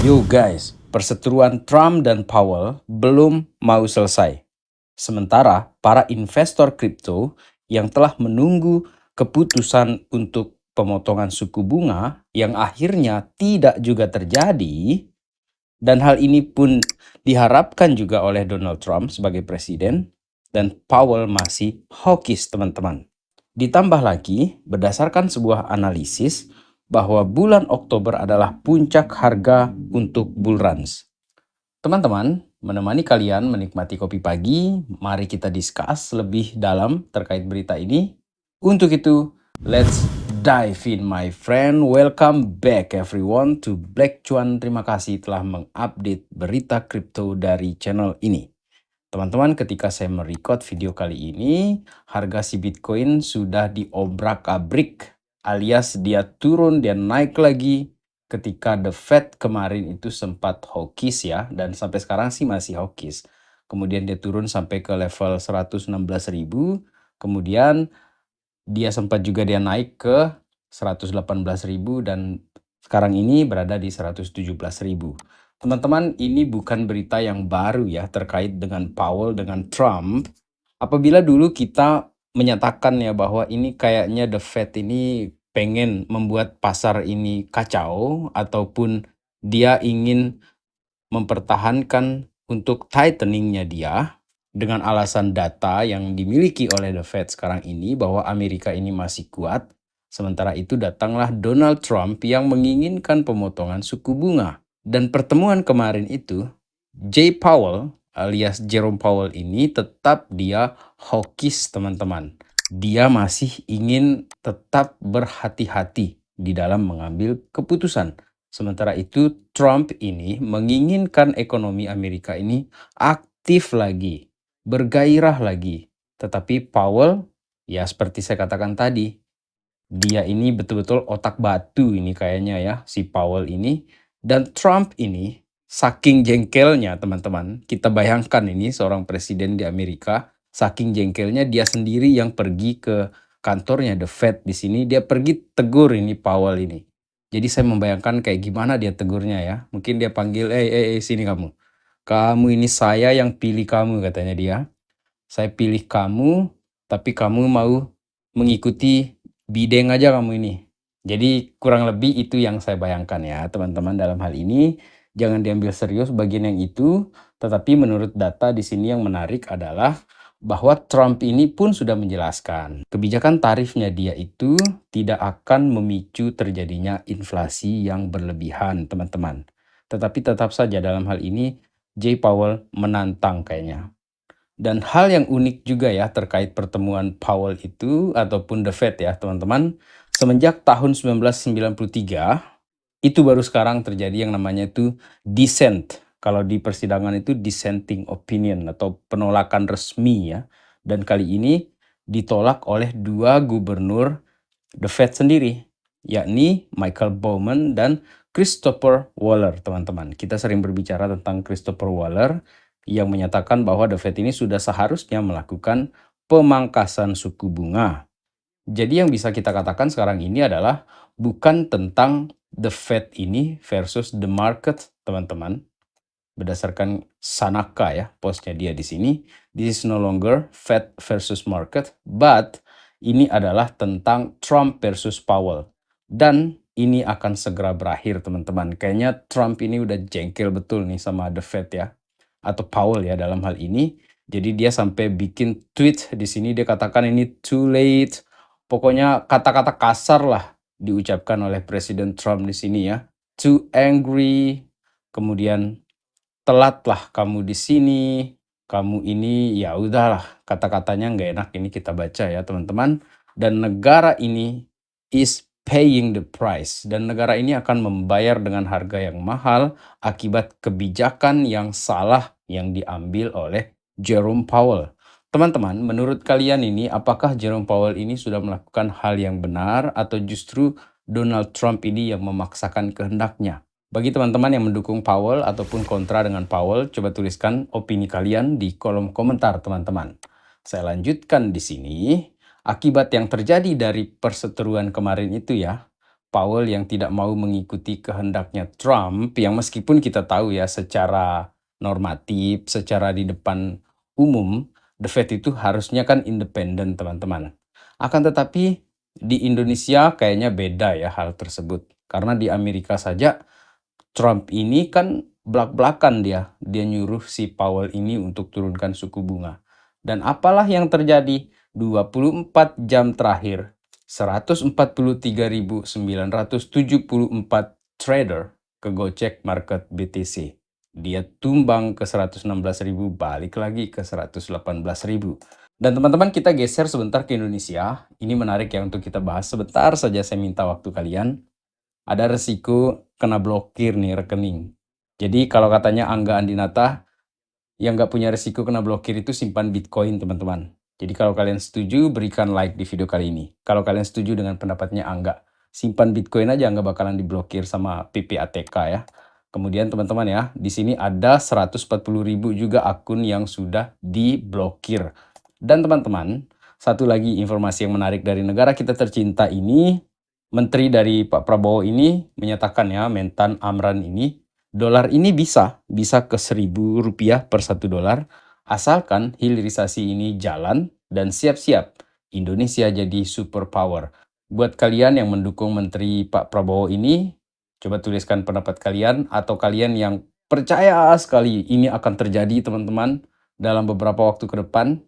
Yo guys, perseteruan Trump dan Powell belum mau selesai. Sementara para investor kripto yang telah menunggu keputusan untuk pemotongan suku bunga yang akhirnya tidak juga terjadi, dan hal ini pun diharapkan juga oleh Donald Trump sebagai presiden, dan Powell masih hawkish teman-teman. Ditambah lagi, berdasarkan sebuah analisis, bahwa bulan Oktober adalah puncak harga untuk bull runs. Teman-teman, menemani kalian menikmati kopi pagi, mari kita discuss lebih dalam terkait berita ini. Untuk itu, let's dive in my friend. Welcome back everyone to Black Cuan. Terima kasih telah mengupdate berita kripto dari channel ini. Teman-teman, ketika saya merecord video kali ini, harga si Bitcoin sudah diobrak-abrik, alias dia turun, dia naik lagi ketika The Fed kemarin itu sempat hawkish ya, dan sampai sekarang sih masih hawkish. Kemudian dia turun sampai ke level 116.000, kemudian dia sempat juga dia naik ke 118.000 dan sekarang ini berada di 117.000. Teman-teman, ini bukan berita yang baru ya terkait dengan Powell dengan Trump. Apabila dulu kita menyatakan ya bahwa ini kayaknya The Fed ini pengen membuat pasar ini kacau ataupun dia ingin mempertahankan untuk tightening-nya dia dengan alasan data yang dimiliki oleh The Fed sekarang ini bahwa Amerika ini masih kuat. Sementara itu datanglah Donald Trump yang menginginkan pemotongan suku bunga. Dan pertemuan kemarin itu, Jay Powell alias Jerome Powell ini tetap dia hawkish teman-teman. Dia masih ingin tetap berhati-hati di dalam mengambil keputusan. Sementara itu Trump ini menginginkan ekonomi Amerika ini aktif lagi, bergairah lagi. Tetapi Powell, ya seperti saya katakan tadi, dia ini betul-betul otak batu ini kayaknya ya, si Powell ini. Dan Trump ini saking jengkelnya teman-teman, kita bayangkan ini seorang presiden di Amerika, saking jengkelnya dia sendiri yang pergi ke kantornya The Fed di sini, dia pergi tegur ini Powell ini. Jadi saya membayangkan kayak gimana dia tegurnya ya. Mungkin dia panggil, sini kamu. Kamu ini saya yang pilih kamu katanya dia. Saya pilih kamu, tapi kamu mau mengikuti bideng aja kamu ini. Jadi kurang lebih itu yang saya bayangkan ya teman-teman dalam hal ini. Jangan diambil serius bagian yang itu, tetapi menurut data di sini yang menarik adalah bahwa Trump ini pun sudah menjelaskan kebijakan tarifnya dia itu tidak akan memicu terjadinya inflasi yang berlebihan teman-teman. Tetapi tetap saja dalam hal ini Jay Powell menantang kayaknya. Dan hal yang unik juga ya terkait pertemuan Powell itu ataupun The Fed ya teman-teman. Semenjak tahun 1993 itu baru sekarang terjadi yang namanya itu dissent. Kalau di persidangan itu dissenting opinion atau penolakan resmi ya. Dan kali ini ditolak oleh dua gubernur The Fed sendiri, yakni Michael Bowman dan Christopher Waller teman-teman. Kita sering berbicara tentang Christopher Waller yang menyatakan bahwa The Fed ini sudah seharusnya melakukan pemangkasan suku bunga. Jadi yang bisa kita katakan sekarang ini adalah bukan tentang The Fed ini versus the market, teman-teman. Berdasarkan Sanaka ya, postnya dia di sini, this is no longer Fed versus market, but ini adalah tentang Trump versus Powell. Dan ini akan segera berakhir, teman-teman. Kayaknya Trump ini udah jengkel betul nih sama The Fed ya, atau Powell ya dalam hal ini. Jadi dia sampai bikin tweet di sini, dia katakan ini too late. Pokoknya kata-kata kasar lah diucapkan oleh Presiden Trump di sini ya. Too angry, kemudian telatlah kamu di sini, kamu ini ya udahlah, kata-katanya nggak enak ini kita baca ya teman-teman. Dan negara ini is paying the price, dan negara ini akan membayar dengan harga yang mahal akibat kebijakan yang salah yang diambil oleh Jerome Powell. Teman-teman, menurut kalian ini apakah Jerome Powell ini sudah melakukan hal yang benar atau justru Donald Trump ini yang memaksakan kehendaknya? Bagi teman-teman yang mendukung Powell ataupun kontra dengan Powell, coba tuliskan opini kalian di kolom komentar teman-teman. Saya lanjutkan di sini. Akibat yang terjadi dari perseteruan kemarin itu ya, Powell yang tidak mau mengikuti kehendaknya Trump, yang meskipun kita tahu ya secara normatif, secara di depan umum, The Fed itu harusnya kan independen, teman-teman. Akan tetapi di Indonesia kayaknya beda ya hal tersebut. Karena di Amerika saja Trump ini kan blak-blakan dia nyuruh si Powell ini untuk turunkan suku bunga. Dan apalah yang terjadi? 24 jam terakhir, 143.974 trader kegocek market BTC. Dia tumbang ke 116.000, balik lagi ke 118.000. Dan teman-teman, kita geser sebentar ke Indonesia. Ini menarik ya untuk kita bahas. Sebentar saja saya minta waktu kalian. Ada resiko kena blokir nih rekening. Jadi kalau katanya Angga Andinata, yang nggak punya resiko kena blokir itu simpan Bitcoin, teman-teman. Jadi kalau kalian setuju, berikan like di video kali ini. Kalau kalian setuju dengan pendapatnya Angga, simpan Bitcoin aja, nggak bakalan diblokir sama PPATK ya. Kemudian teman-teman ya, di sini ada 140.000 juga akun yang sudah diblokir. Dan teman-teman, satu lagi informasi yang menarik dari negara kita tercinta ini, Menteri dari Pak Prabowo ini menyatakan ya, Mentan Amran ini, dolar ini bisa ke Rp1.000 per $1, asalkan hilirisasi ini jalan dan siap-siap Indonesia jadi superpower. Buat kalian yang mendukung Menteri Pak Prabowo ini, coba tuliskan pendapat kalian, atau kalian yang percaya sekali ini akan terjadi, teman-teman, dalam beberapa waktu ke depan.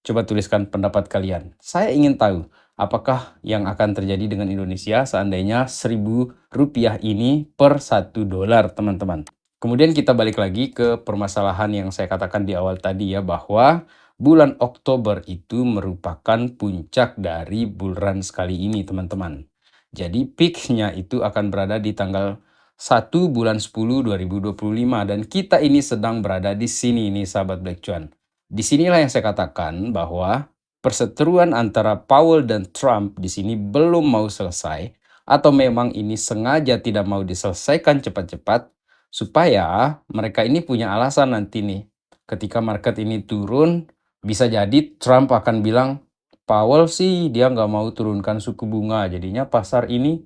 Coba tuliskan pendapat kalian. Saya ingin tahu, apakah yang akan terjadi dengan Indonesia seandainya Rp1.000 ini per $1, teman-teman. Kemudian kita balik lagi ke permasalahan yang saya katakan di awal tadi ya, bahwa bulan Oktober itu merupakan puncak dari bull run sekali ini, teman-teman. Jadi peak-nya itu akan berada di tanggal 1 bulan 10 2025, dan kita ini sedang berada di sini nih, sahabat Black Cuan. Disinilah yang saya katakan bahwa perseteruan antara Powell dan Trump di sini belum mau selesai, atau memang ini sengaja tidak mau diselesaikan cepat-cepat supaya mereka ini punya alasan nanti nih. Ketika market ini turun, bisa jadi Trump akan bilang, Powell sih dia nggak mau turunkan suku bunga, jadinya pasar ini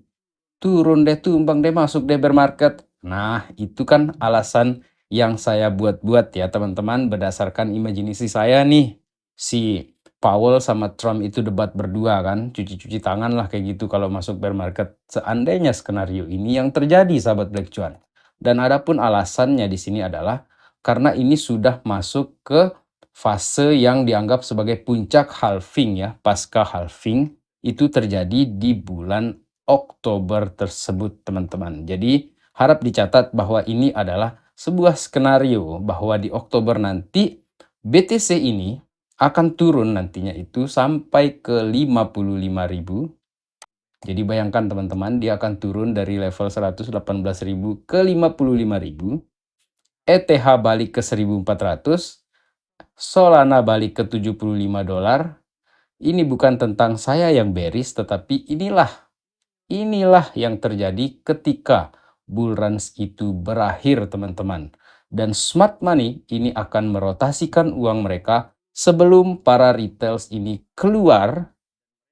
turun deh, tumbang deh, masuk deh bear market. Nah, itu kan alasan yang saya buat-buat ya, teman-teman, berdasarkan imajinasi saya nih. Si Powell sama Trump itu debat berdua kan, cuci-cuci tangan lah kayak gitu kalau masuk bear market. Seandainya skenario ini yang terjadi, sahabat Black Cuan. Dan adapun alasannya di sini adalah karena ini sudah masuk ke fase yang dianggap sebagai puncak halving ya, pasca halving itu terjadi di bulan Oktober tersebut, teman-teman. Jadi harap dicatat bahwa ini adalah sebuah skenario bahwa di Oktober nanti BTC ini akan turun nantinya itu sampai ke 55.000. Jadi bayangkan teman-teman, dia akan turun dari level 118.000 ke 55.000. ETH balik ke 1.400, Solana balik ke $75. Ini bukan tentang saya yang bearish, tetapi inilah yang terjadi ketika bull runs itu berakhir, teman-teman. Dan smart money ini akan merotasikan uang mereka sebelum para retails ini keluar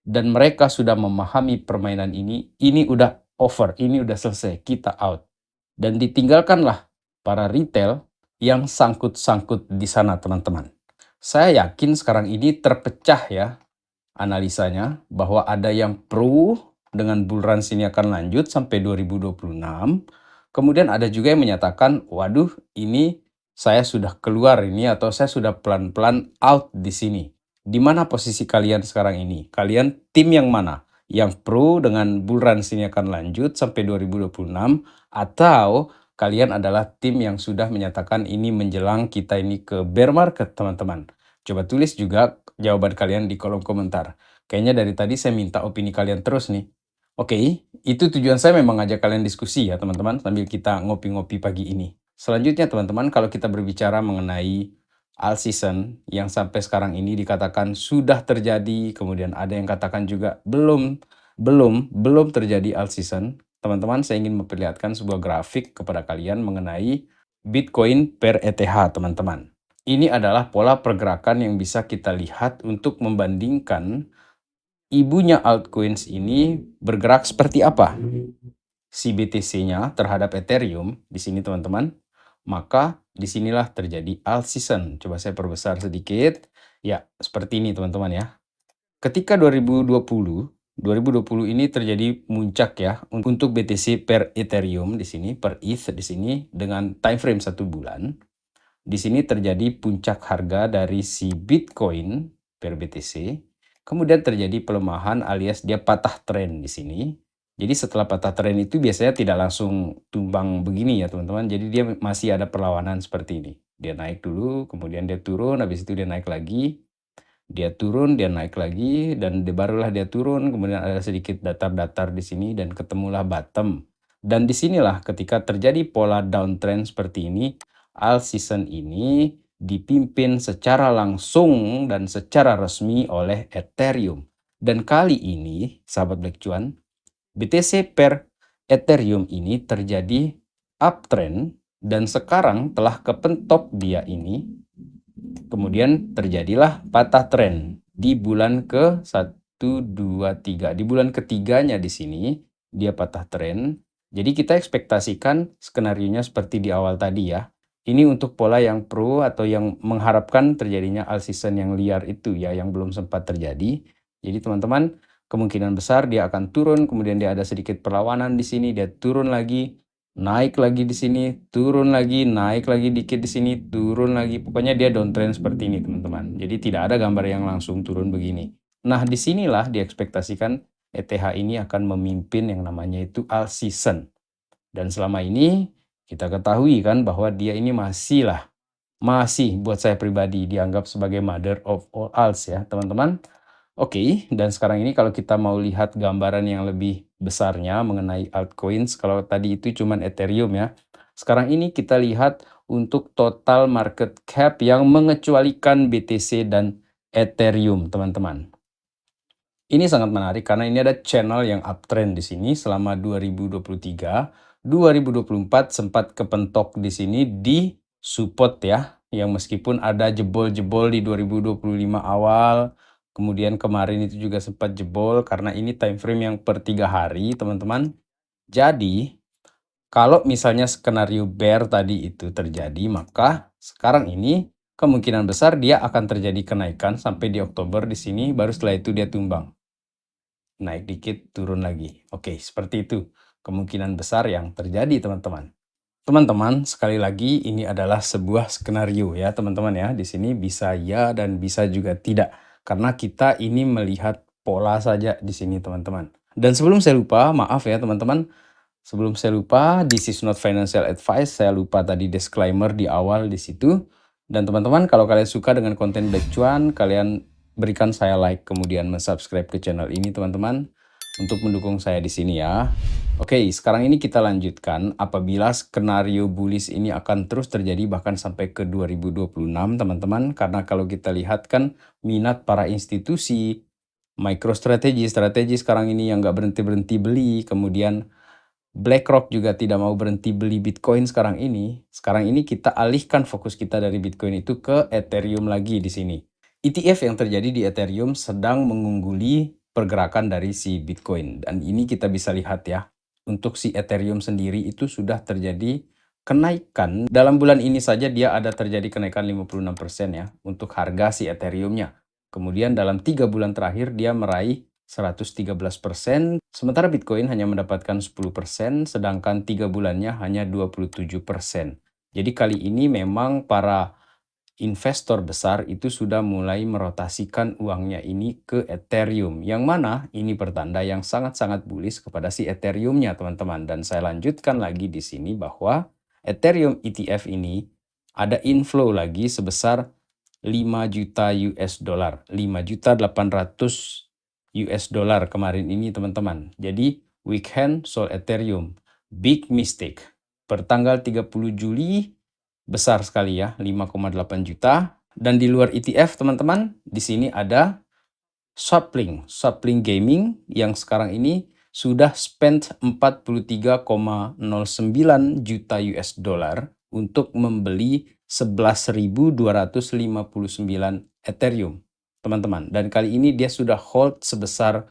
dan mereka sudah memahami permainan ini udah over, ini udah selesai, kita out. Dan ditinggalkanlah para retail yang sangkut-sangkut di sana, teman-teman. Saya yakin sekarang ini terpecah ya analisanya, bahwa ada yang pro dengan bull run ini akan lanjut sampai 2026. Kemudian ada juga yang menyatakan, waduh ini saya sudah keluar ini, atau saya sudah pelan-pelan out di sini. Di mana posisi kalian sekarang ini? Kalian tim yang mana? Yang pro dengan bull run ini akan lanjut sampai 2026, atau kalian adalah tim yang sudah menyatakan ini menjelang kita ini ke bear market, teman-teman? Coba tulis juga jawaban kalian di kolom komentar. Kayaknya dari tadi saya minta opini kalian terus nih. Oke, itu tujuan saya memang ngajak kalian diskusi ya teman-teman, sambil kita ngopi-ngopi pagi ini. Selanjutnya teman-teman, kalau kita berbicara mengenai all season yang sampai sekarang ini dikatakan sudah terjadi, kemudian ada yang katakan juga belum terjadi all season. Teman-teman, saya ingin memperlihatkan sebuah grafik kepada kalian mengenai Bitcoin per ETH, teman-teman. Ini adalah pola pergerakan yang bisa kita lihat untuk membandingkan ibunya altcoins ini bergerak seperti apa? Si BTC-nya terhadap Ethereum di sini teman-teman, maka disinilah terjadi alt season. Coba saya perbesar sedikit. Ya, seperti ini teman-teman ya. Ketika 2020 ini terjadi muncak ya untuk BTC per Ethereum di sini, per ETH di sini dengan time frame 1 bulan. Di sini terjadi puncak harga dari si Bitcoin per BTC. Kemudian terjadi pelemahan alias dia patah tren di sini. Jadi setelah patah tren itu biasanya tidak langsung tumbang begini ya teman-teman. Jadi dia masih ada perlawanan seperti ini. Dia naik dulu, kemudian dia turun, habis itu dia naik lagi. Dia turun, dia naik lagi, dan barulah dia turun, kemudian ada sedikit datar-datar di sini, dan ketemulah bottom. Dan disinilah ketika terjadi pola downtrend seperti ini, alt season ini dipimpin secara langsung dan secara resmi oleh Ethereum. Dan kali ini, sahabat Black Cuan, BTC per Ethereum ini terjadi uptrend, dan sekarang telah kepentok dia ini. Kemudian terjadilah patah tren di bulan ke 1, 2, 3. Di bulan ketiganya di sini dia patah tren. Jadi kita ekspektasikan skenarionya seperti di awal tadi ya. Ini untuk pola yang pro atau yang mengharapkan terjadinya alt season yang liar itu ya, yang belum sempat terjadi. Jadi teman-teman, kemungkinan besar dia akan turun, kemudian dia ada sedikit perlawanan di sini, dia turun lagi, naik lagi di sini, turun lagi, naik lagi dikit di sini, turun lagi. Pokoknya dia downtrend seperti ini, teman-teman. Jadi tidak ada gambar yang langsung turun begini. Nah, disinilah diekspektasikan ETH ini akan memimpin yang namanya itu alt season. Dan selama ini kita ketahui kan bahwa dia ini masih buat saya pribadi dianggap sebagai mother of all alts ya, teman-teman. Oke, dan sekarang ini kalau kita mau lihat gambaran yang lebih besarnya mengenai altcoins, kalau tadi itu cuman Ethereum ya. Sekarang ini kita lihat untuk total market cap yang mengecualikan BTC dan Ethereum, teman-teman. Ini sangat menarik karena ini ada channel yang uptrend di sini selama 2023. 2024 sempat kepentok di sini di support ya, yang meskipun ada jebol-jebol di 2025 awal, kemudian kemarin itu juga sempat jebol karena ini time frame yang per 3 hari, teman-teman. Jadi, kalau misalnya skenario bear tadi itu terjadi, maka sekarang ini kemungkinan besar dia akan terjadi kenaikan sampai di Oktober di sini, baru setelah itu dia tumbang. Naik dikit, turun lagi. Oke, seperti itu kemungkinan besar yang terjadi, teman-teman. Teman-teman, sekali lagi ini adalah sebuah skenario ya, teman-teman ya. Di sini bisa ya dan bisa juga tidak. Karena kita ini melihat pola saja di sini, teman-teman. Dan sebelum saya lupa, maaf ya, teman-teman. Sebelum saya lupa, this is not financial advice. Saya lupa tadi disclaimer di awal di situ. Dan teman-teman, kalau kalian suka dengan konten Black Cuan, kalian berikan saya like, kemudian subscribe ke channel ini, teman-teman, untuk mendukung saya di sini ya. Oke, sekarang ini kita lanjutkan apabila skenario bullish ini akan terus terjadi bahkan sampai ke 2026, teman-teman. Karena kalau kita lihat kan minat para institusi, MicroStrategy, strategi sekarang ini yang nggak berhenti-berhenti beli, kemudian BlackRock juga tidak mau berhenti beli Bitcoin sekarang ini. Sekarang ini kita alihkan fokus kita dari Bitcoin itu ke Ethereum lagi di sini. ETF yang terjadi di Ethereum sedang mengungguli pergerakan dari si Bitcoin. Dan ini kita bisa lihat ya. Untuk si Ethereum sendiri itu sudah terjadi kenaikan. Dalam bulan ini saja dia ada terjadi kenaikan 56% ya untuk harga si Ethereumnya. Kemudian dalam 3 bulan terakhir dia meraih 113%, sementara Bitcoin hanya mendapatkan 10%, sedangkan 3 bulannya hanya 27%. Jadi kali ini memang para investor besar itu sudah mulai merotasikan uangnya ini ke Ethereum, yang mana ini pertanda yang sangat-sangat bullish kepada si Ethereum-nya, teman-teman. Dan saya lanjutkan lagi di sini bahwa Ethereum ETF ini ada inflow lagi sebesar 5 juta US dollar, 5.800 US dollar kemarin ini, teman-teman. Jadi weekend sold Ethereum, big mistake. Pertanggal 30 Juli besar sekali ya, 5,8 juta. Dan di luar ETF, teman-teman, di sini ada Sapling Gaming yang sekarang ini sudah spend 43,09 juta US dollar untuk membeli 11.259 Ethereum. teman-teman. Dan kali ini dia sudah hold sebesar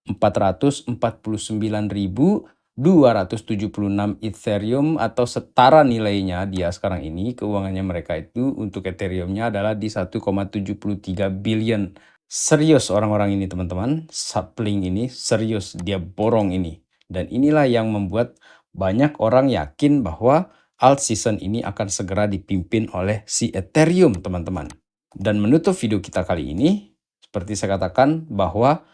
449.276 Ethereum atau setara nilainya dia sekarang ini, keuangannya mereka itu untuk Ethereum-nya adalah di 1,73 billion. Serius orang-orang ini teman-teman, Sapling ini serius, dia borong ini. Dan inilah yang membuat banyak orang yakin bahwa alt season ini akan segera dipimpin oleh si Ethereum teman-teman. Dan menutup video kita kali ini, seperti saya katakan bahwa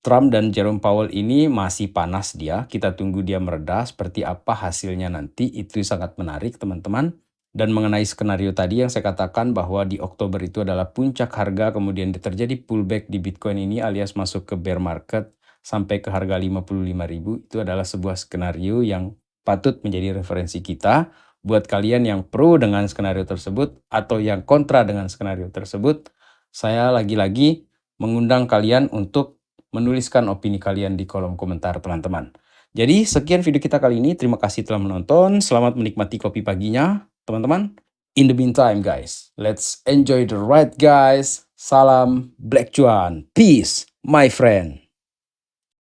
Trump dan Jerome Powell ini masih panas dia, kita tunggu dia mereda, seperti apa hasilnya nanti, itu sangat menarik teman-teman. Dan mengenai skenario tadi yang saya katakan bahwa di Oktober itu adalah puncak harga, kemudian terjadi pullback di Bitcoin ini alias masuk ke bear market sampai ke harga 55.000, itu adalah sebuah skenario yang patut menjadi referensi kita. Buat kalian yang pro dengan skenario tersebut atau yang kontra dengan skenario tersebut, saya lagi-lagi mengundang kalian untuk menuliskan opini kalian di kolom komentar teman-teman. Jadi sekian video kita kali ini, terima kasih telah menonton, selamat menikmati kopi paginya teman-teman. In the meantime guys, let's enjoy the ride guys. Salam Black Cuan, peace my friend.